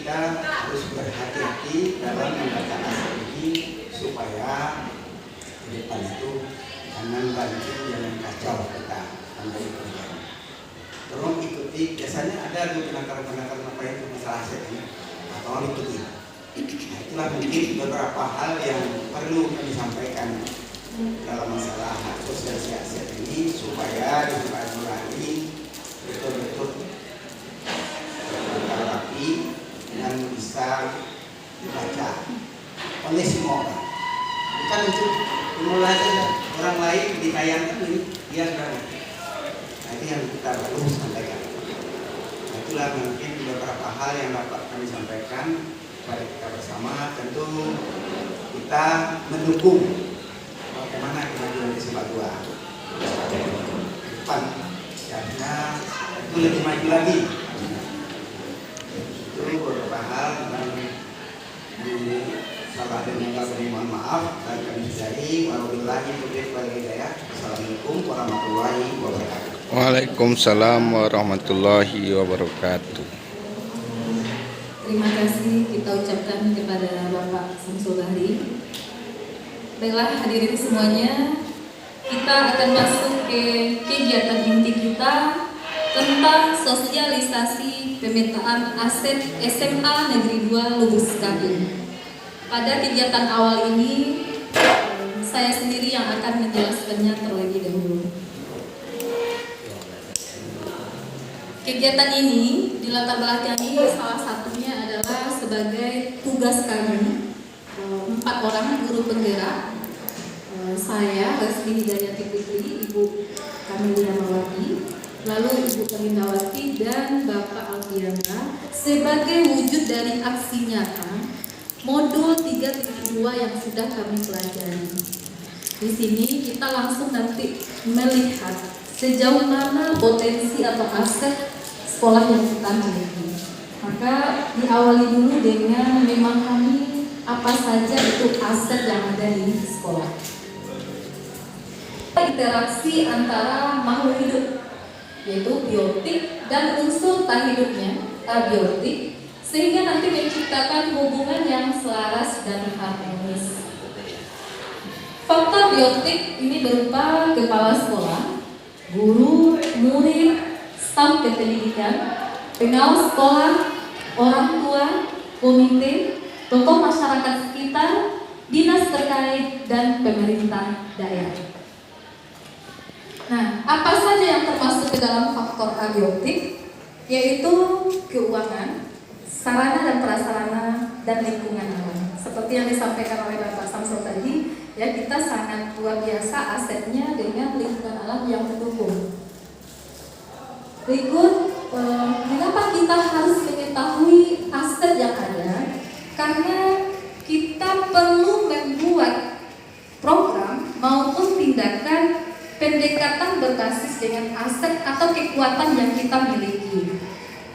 kita harus berhati-hati dalam menggunakan aset ini supaya ke depan itu jangan banjir, jangan kacau kita sampai kemudian. Tolong ikuti, biasanya ada tuh penakar-penakar apa itu masalah aset ini, tolong ikuti. Nah, itulah mungkin beberapa hal yang perlu kami sampaikan dalam masalah asosiasi aset ini supaya di bulan ini betul-betul rapi dan bisa dibaca oleh semua orang. Bukan untuk memulai orang lain ditayangkan ini dia sudah. Nah, ini yang kita perlu sampaikan. Nah, itulah mungkin beberapa hal yang dapat kami sampaikan kepada kita bersama. Tentu kita mendukung bagaimana kemajuan di sepak bola depan, karena itu lebih maju lagi. Itu beberapa hal yang salah dan yang kami mohon maaf dan kami sudahi. Wabillahi taufiq wal hidayah. Assalamualaikum warahmatullahi wabarakatuh. Waalaikumsalam warahmatullahi wabarakatuh. Terima kasih kita ucapkan kepada Bapak Samsul Bahri. Baiklah hadirin semuanya, kita akan masuk ke kegiatan inti kita tentang sosialisasi pemetaan aset SMA Negeri 2 Lubus Kabin. Pada kegiatan awal ini, saya sendiri yang akan menjelaskannya terlebih dahulu. Kegiatan ini dilatar belakangi salah satunya adalah sebagai tugas kami 4 orang guru penggerak, saya Resti Hidayati Putri, Ibu Kamilina Mawati, lalu Ibu Kamindawati dan Bapak Alfiandra sebagai wujud dari aksi nyata modul 3.2 yang sudah kami pelajari. Di sini kita langsung nanti melihat sejauh mana potensi atau aset sekolah yang kita miliki. Maka diawali dulu dengan memahami apa saja itu aset yang ada di sekolah. Interaksi antara makhluk hidup, yaitu biotik dan unsur tak hidupnya, abiotik, sehingga nanti menciptakan hubungan yang selaras dan harmonis. Faktor biotik ini berupa kepala sekolah, guru, murid, staf kependidikan, pengawas sekolah, orang tua, komite, tokoh masyarakat sekitar, dinas terkait, dan pemerintah daerah. Nah, apa saja yang termasuk ke dalam faktor abiotik? Yaitu keuangan, sarana dan prasarana, dan lingkungan alam. Seperti yang disampaikan oleh Bapak Samsul tadi, ya kita sangat luar biasa asetnya dengan lingkungan alam yang mendukung. Berikut, mengapa kita harus mengetahui aset yang ada? Karena kita perlu membuat program maupun tindakan pendekatan berbasis dengan aset atau kekuatan yang kita miliki.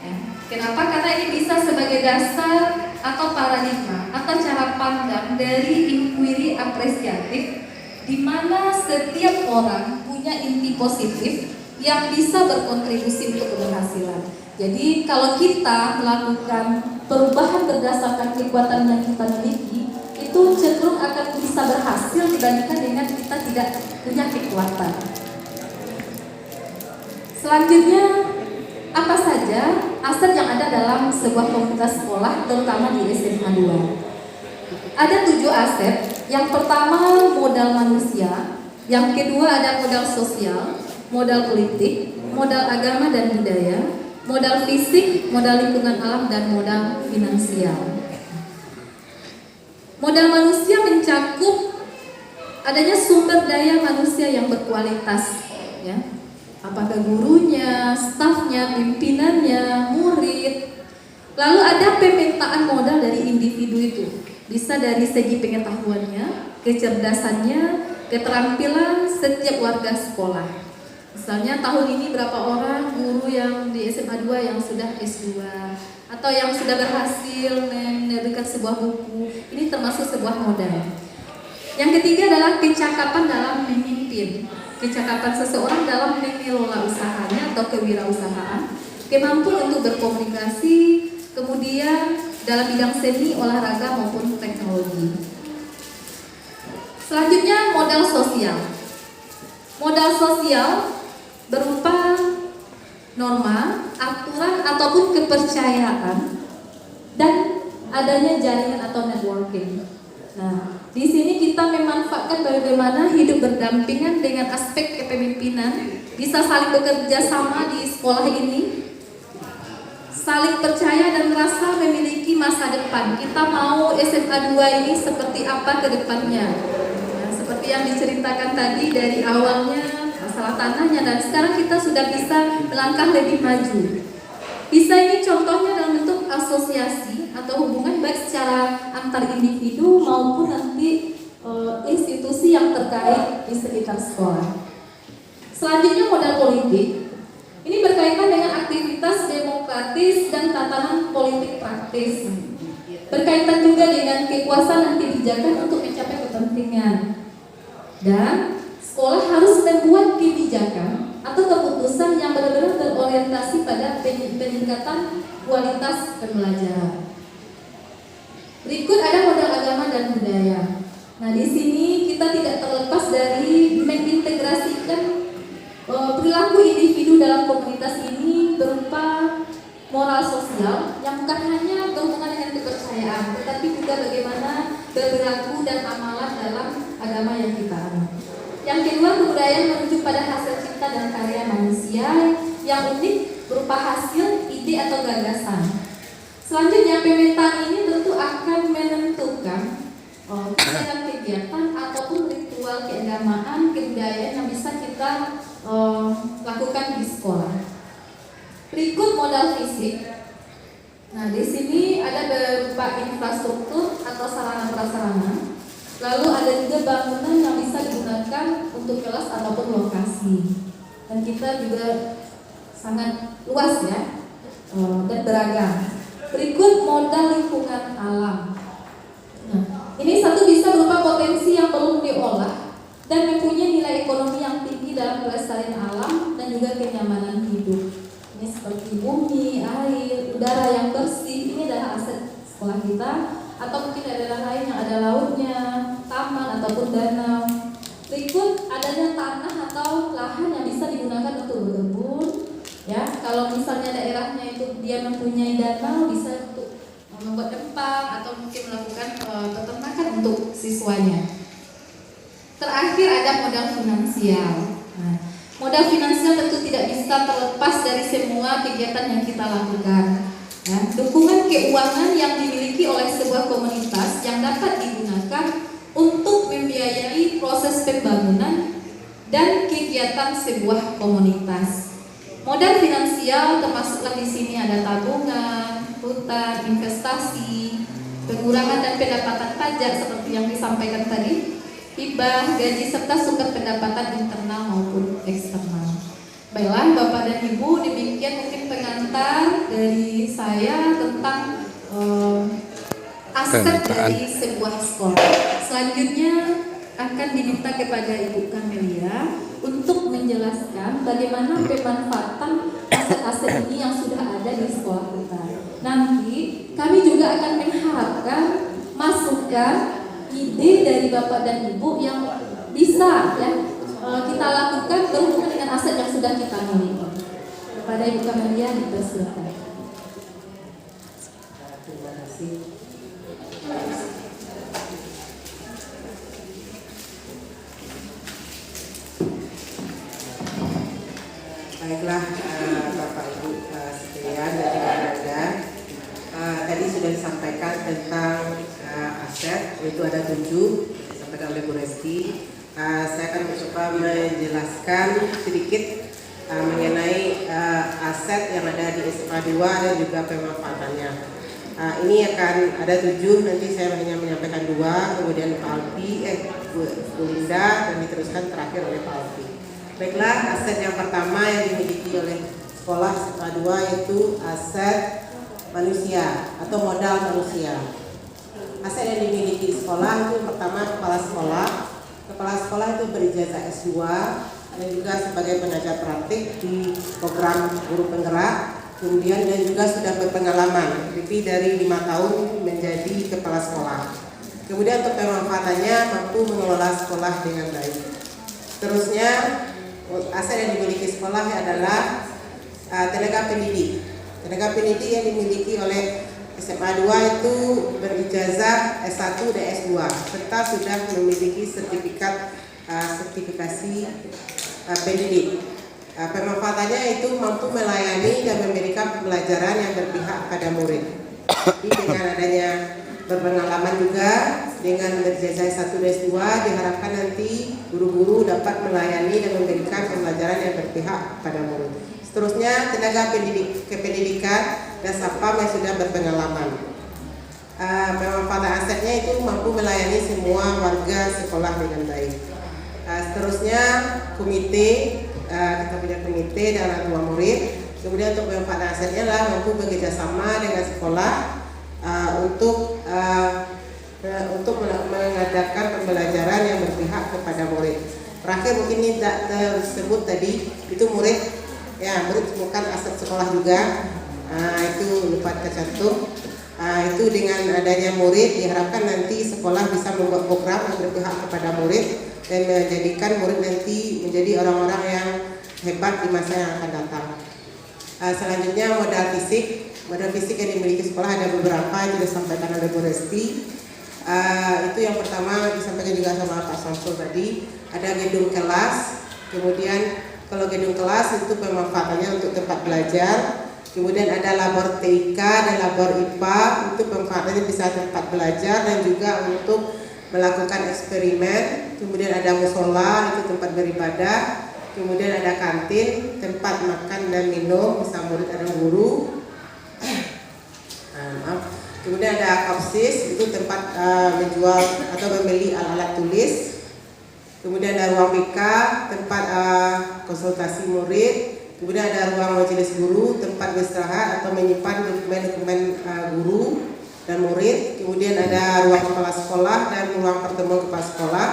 Ya. Kenapa? Karena ini bisa sebagai dasar atau paradigma atau cara pandang dari inquiry apresiatif, di mana setiap orang punya inti positif yang bisa berkontribusi untuk keberhasilan. Jadi kalau kita melakukan perubahan berdasarkan kekuatan yang kita miliki, itu cenderung akan bisa berhasil dibandingkan dengan kita tidak punya kekuatan. Selanjutnya, apa saja aset yang ada dalam sebuah komunitas sekolah, terutama di SMA 2? Ada 7 aset. Yang pertama modal manusia, yang kedua ada modal sosial, modal politik, modal agama dan budaya, modal fisik, modal lingkungan alam, dan modal finansial. Modal manusia mencakup adanya sumber daya manusia yang berkualitas, ya. Apakah gurunya, stafnya, pimpinannya, murid. Lalu ada pemetaan modal dari individu itu. Bisa dari segi pengetahuannya, kecerdasannya, keterampilan setiap warga sekolah. Misalnya tahun ini berapa orang guru yang di SMA 2 yang sudah S2 atau yang sudah berhasil menerbitkan sebuah buku. Ini termasuk sebuah modal. Yang ketiga adalah kecakapan dalam memimpin. Kecakapan seseorang dalam mengelola usahanya atau kewirausahaan, kemampuan untuk berkomunikasi, kemudian dalam bidang seni, olahraga maupun teknologi. Selanjutnya modal sosial. Modal sosial berupa norma, aturan ataupun kepercayaan dan adanya jaringan atau networking. Nah, di sini kita memanfaatkan bagaimana hidup berdampingan dengan aspek kepemimpinan, bisa saling bekerja sama di sekolah ini, saling percaya dan merasa memiliki masa depan. Kita mau SMA 2 ini seperti apa ke depannya. Nah, seperti yang diceritakan tadi dari awalnya masalah tanahnya, dan sekarang kita sudah bisa melangkah lebih maju. Bisa ini contohnya dalam bentuk asosiasi atau hubungan baik secara antar individu maupun nanti institusi yang terkait di sekitar sekolah. Selanjutnya modal politik. Ini berkaitan dengan aktivitas demokratis dan tatanan politik praktis. Berkaitan juga dengan kekuasaan dan kebijakan untuk mencapai kepentingan. Dan sekolah harus membuat kebijakan atau keputusan yang benar-benar berorientasi pada peningkatan kualitas pembelajaran. Berikut ada modal agama dan budaya. Nah, di sini kita tidak terlepas dari mengintegrasikan perilaku individu dalam komunitas ini berupa moral sosial yang bukan hanya berhubungan dengan kepercayaan, tetapi juga bagaimana berperilaku dan amalan dalam agama yang kita anut. Yang kedua, kebudayaan merujuk pada hasil cipta dan karya manusia yang unik berupa hasil, ide atau gagasan. Selanjutnya, pemetaan ini tentu akan menentukan kegiatan ataupun ritual keagamaan, kebudayaan yang bisa kita lakukan di sekolah. Berikut modal fisik. Nah, di sini ada berupa infrastruktur atau sarana prasarana. Lalu ada juga bangunan yang bisa digunakan untuk kelas ataupun lokasi. Dan kita juga sangat luas ya dan beragam. Berikut modal lingkungan alam. Nah, ini satu bisa berupa potensi yang belum diolah dan mempunyai nilai ekonomi yang tinggi dalam pelestarian alam dan juga kenyamanan hidup. Ini seperti bumi, air, udara yang bersih. Ini adalah aset sekolah kita. Atau mungkin daerah lain yang ada lautnya, taman ataupun danau. Berikut adanya tanah atau lahan yang bisa digunakan untuk berkebun. Ya, kalau misalnya daerahnya itu dia mempunyai danau, bisa untuk membuat empang atau mungkin melakukan peternakan untuk siswanya. Terakhir ada modal finansial. Nah, modal finansial tentu tidak bisa terlepas dari semua kegiatan yang kita lakukan. Ya, dukungan keuangan yang dimiliki oleh sebuah komunitas yang dapat digunakan untuk membiayai proses pembangunan dan kegiatan sebuah komunitas. Modal finansial termasuklah di sini ada tabungan, hutang, investasi, pengurangan dan pendapatan pajak seperti yang disampaikan tadi, hibah, gaji serta sumber pendapatan internal maupun eksternal. Baiklah Bapak dan Ibu, demikian mungkin pengantar dari saya tentang aset dari sebuah sekolah. Selanjutnya akan diminta kepada Ibu Kamelia untuk menjelaskan bagaimana pemanfaatan aset-aset ini yang sudah ada di sekolah kita. Nanti kami juga akan mengharapkan masukan ide dari Bapak dan Ibu yang bisa ya kita lakukan berhubungan dengan aset yang sudah kita miliki. Kepada Ibu Kamelia dipersilakan. Terima kasih. Baiklah Bapak Ibu sekalian dan Anda, tadi sudah disampaikan tentang aset, yaitu ada 7 disampaikan oleh Bu Resti. Saya akan mencoba menjelaskan sedikit mengenai aset yang ada di SMA 2 dan juga pemanfaatannya. Ini akan ada 7, nanti saya hanya menyampaikan 2, kemudian Pak Alfi, Bu Linda, dan diteruskan terakhir oleh Pak Alfi. Baiklah, aset yang pertama yang dimiliki oleh sekolah SMA 2 yaitu aset manusia atau modal manusia. Aset yang dimiliki sekolah itu pertama kepala sekolah. Kepala sekolah itu berijazah S2 dan juga sebagai pengajar praktik di program guru penggerak kemudian dan juga sudah berpengalaman lebih dari 5 tahun menjadi kepala sekolah. Kemudian untuk pemanfaatannya mampu mengelola sekolah dengan baik. Terusnya aset yang dimiliki sekolah adalah tenaga pendidik. Tenaga pendidik yang dimiliki oleh SMA 2 itu berijazah S1 dan S2 serta sudah memiliki sertifikasi pendidik. Pemanfaatannya itu mampu melayani dan memberikan pembelajaran yang berpihak pada murid. Jadi dengan adanya berpengalaman juga dengan berjaya 1 dan 2 diharapkan nanti guru-guru dapat melayani dan memberikan pembelajaran yang berpihak pada murid. Seterusnya tenaga kependidikan dan satpam yang sudah berpengalaman. Pemanfaatan asetnya itu mampu melayani semua warga sekolah dengan baik. Seterusnya komite, kita punya komite dan orang tua murid. Kemudian untuk pemanfaatan asetnya adalah mampu bekerja sama dengan sekolah untuk mengadakan pembelajaran yang berpihak kepada murid. Terakhir mungkin ini tidak tersebut tadi, itu murid bukan aset sekolah juga. Itu lupa tercantum. Itu dengan adanya murid diharapkan nanti sekolah bisa membuat program yang berpihak kepada murid dan menjadikan murid nanti menjadi orang-orang yang hebat di masa yang akan datang. Selanjutnya modal fisik. Modal fisik yang dimiliki sekolah ada beberapa yang sudah disampaikan oleh Bu Resti. Itu yang pertama disampaikan juga sama Pak Samsul tadi. Ada gedung kelas. Kemudian kalau gedung kelas itu pemanfaatannya untuk tempat belajar. Kemudian ada labor TIK dan labor IPA, itu pemanfaatannya bisa tempat belajar dan juga untuk melakukan eksperimen. Kemudian ada musola, itu tempat beribadah. Kemudian ada kantin, tempat makan dan minum, bisa murid dan guru. Kemudian ada kopsis, itu tempat menjual atau membeli alat-alat tulis. Kemudian ada ruang BK, tempat konsultasi murid. Kemudian ada ruang majelis guru, tempat beristirahat atau menyimpan dokumen-dokumen guru dan murid. Kemudian ada ruang kepala sekolah dan ruang pertemuan kepala sekolah.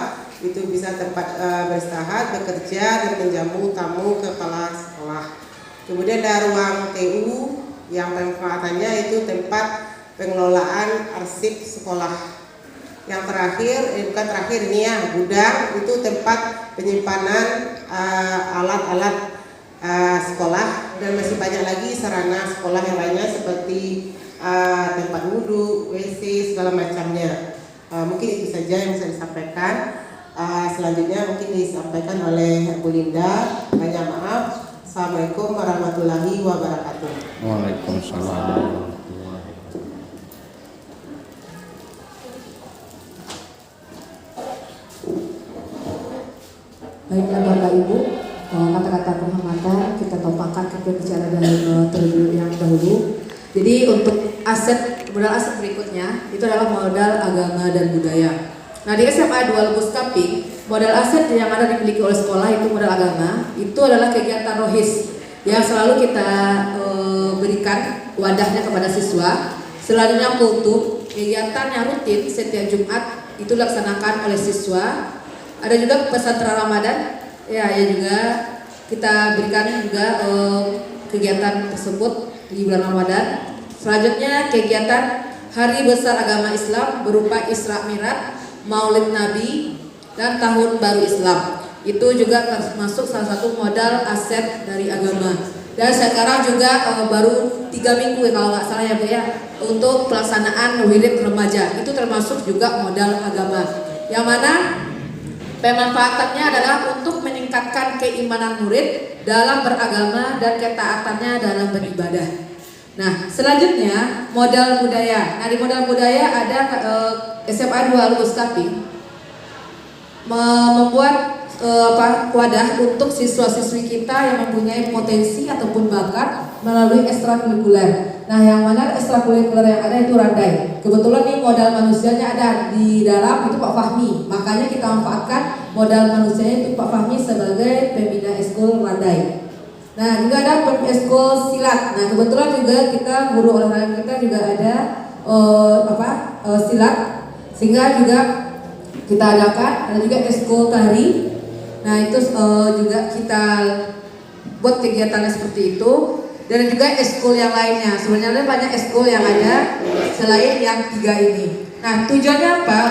Itu bisa tempat beristirahat, bekerja dan menjamu tamu kepala sekolah. Kemudian ada ruang TU yang pemanfaatannya itu tempat pengelolaan arsip sekolah. Yang terakhir, bukan terakhir ini ya, gudang itu tempat penyimpanan alat-alat sekolah dan masih banyak lagi sarana sekolah yang lainnya seperti tempat wudhu, WC, segala macamnya. Mungkin itu saja yang bisa disampaikan. Selanjutnya mungkin disampaikan oleh Bu Linda. Banyak maaf. Assalamualaikum warahmatullahi wabarakatuh. Waalaikumsalam. Baiklah Bapak Ibu, kata-kata penghormatan kita tumpahkan ke pembicara dari terlebih yang dahulu. Jadi untuk modal aset berikutnya itu adalah modal agama dan budaya. Nah di SMA 2 Lebus Kaping, modal aset yang ada dimiliki oleh sekolah itu modal agama, itu adalah kegiatan rohis yang selalu kita berikan wadahnya kepada siswa. Selanjutnya kultum, kegiatan yang rutin setiap Jumat itu dilaksanakan oleh siswa. Ada juga pesantren Ramadan, ya juga kita berikan juga kegiatan tersebut di bulan Ramadan. Selanjutnya kegiatan Hari Besar Agama Islam berupa Isra Mi'raj, Maulid Nabi, dan Tahun Baru Islam. Itu juga termasuk salah satu modal aset dari agama. Dan sekarang juga baru 3 minggu ya kalau nggak salah ya Bu ya, untuk pelaksanaan wirid remaja. Itu termasuk juga modal agama. Yang mana pemanfaatannya adalah untuk meningkatkan keimanan murid dalam beragama dan ketaatannya dalam beribadah. Nah, selanjutnya modal budaya. Nah, di modal budaya ada SMA 2 Lebus Kaping membuat wadah untuk siswa-siswi kita yang mempunyai potensi ataupun bakat melalui ekstrakurikuler. Nah, yang mana ekstrakurikuler yang ada itu Randai. Kebetulan nih modal manusianya ada di dalam itu Pak Fahmi. Makanya kita manfaatkan modal manusianya itu Pak Fahmi sebagai pembina eskul Randai. Nah, juga ada eskul silat. Nah, kebetulan juga kita guru olahraga kita juga ada silat, sehingga juga kita adakan. Ada juga eskul tari. Nah, itu juga kita buat kegiatannya seperti itu. dan juga eskul yang lainnya. Sebenarnya banyak eskul yang ada selain yang 3 ini. Nah, tujuannya apa?